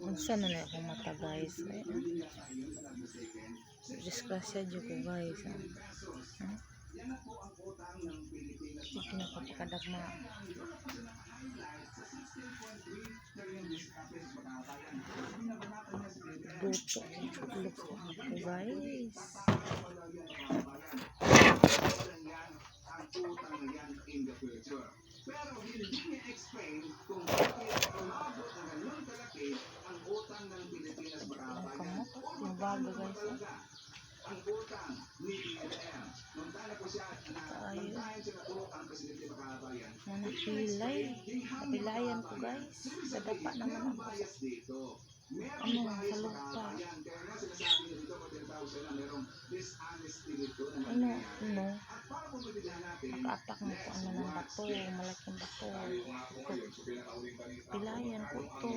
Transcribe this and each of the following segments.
Unsa na na akong mata guys. Ay, disgrasya jud ko guys. Hindi kinapapakadagma. Duto look ko guys. Pero hindi niya explain kung bakit umabot na ganun kalaki ang utang ng Pilipinas Makabayan. Yung bago guys. Ang utang ni PLM. Nung tala ko siya na nagtahin siya natulog ang Presidente Makabayan. Napilay. Napilayan ko guys. Dadapa naman ako. Ano, sa lupa. Kaya nga sinasabi nyo dito kung tinatawag sila na merong dishonesty dito na nangyayari. At para pumibigyan natin, naka-attack mo ko ano ng bato, malaking bato. Pilayan ko to.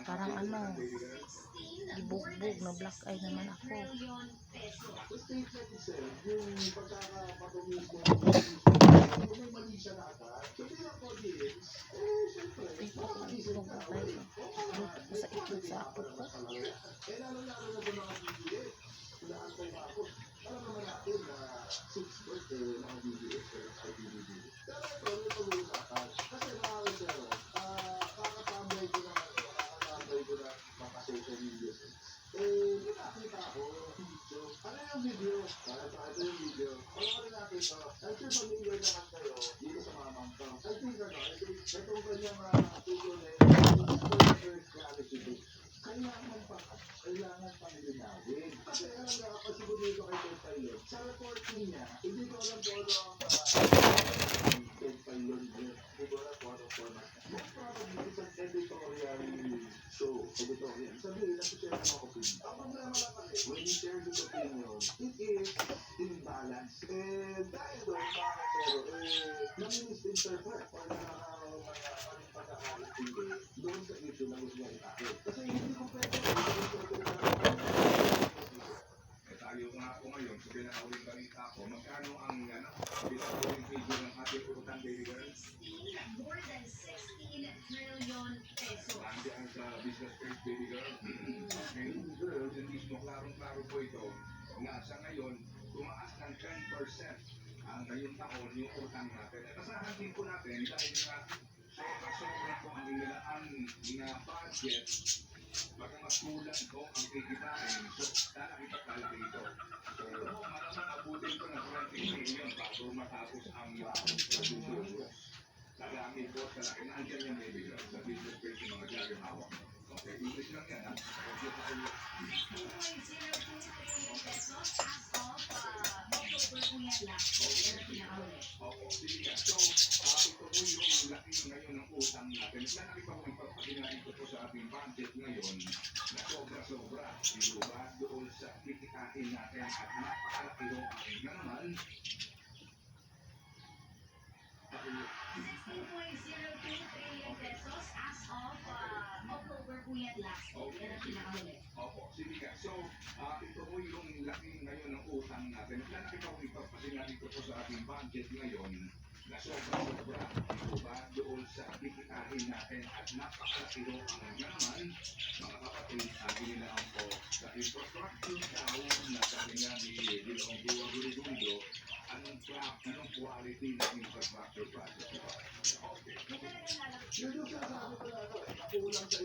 Parang ano, gibugbog na black eye naman ako. Luto ko sa itlog sa apo ko. alam naman natin na 6 birthday ng mga BBS ay BBB. Pero ito, may pag-uusapan. Kasi mga sero, kakatambay ko na mga social media. Nakakita ako ng video. Ano yung video? Ito yung video. Pangalan natin ito. I think familiar naman kayo dito sa mga mangka. I think itong kanyang video na kailangan pa nilinawin. Kasi alam nga, pasiguro dito kay Ted Pailon, sa reporting niya, hindi ko alam kung ano ang Ted Pailon niya. Hindi ko alam kung anong format. Most probably, it's an editorial show. Editorial. Sabihin, nag-share ng mga opinion. Ang problema lang kasi, when you share this opinion, it is imbalance. And dahil doon, pero, nami-misinterpret or pagkakaintindi doon sa issue na gusto niya itakit. Kasi hindi ko pwede tayo nga po ngayon, sa pinakauling balita ko, magkano ang pinakauling video ng ating utang daily girls? More than 16 trillion pesos. Nandiyan sa business page baby girl. Okay, girls, hindi mo klarong-klaro po ito. Nga sa ngayon, tumaas ng 10% ang ngayong taon yung utang natin. At asahan din po natin dahil nga sobra-sobra po ang inilaan na budget. Baka mas kulang po ang kikitain. So, lalaki ito. So, malamang abutin ko ng 20 million bago matapos ang production. Lalaki po sa laki. Nandiyan yan may bigla sa business page yung mga jari hawak. Okay, English lang yan ha. 2.02 trillion pesos as of October po yan last year. Oo, sige ka. So, ito po yung laki ngayon ng utang natin. Lalaki pa po ipapakinain ko po sa ating budget ngayon na sobra-sobra. Dito ba doon sa kikitain natin at napakalaki ho na naman. 2.02 trillion pesos as of October po yan last year. Opo, sige ka. So, ito po yung laki ngayon ng utang natin. Lalaki pa po ipapakinain ko po sa ating budget ngayon na sobra-sobra. Dito ba doon sa kikitain natin at napakalaki ho ang naman. Mga kapatid, ginilaan po sa infrastructure down na sabi nga ni Dilaong Buwa Gurudundo, anong quality ng infrastructure project? Okay. yun yung sasabi ko na ito. Kulang sa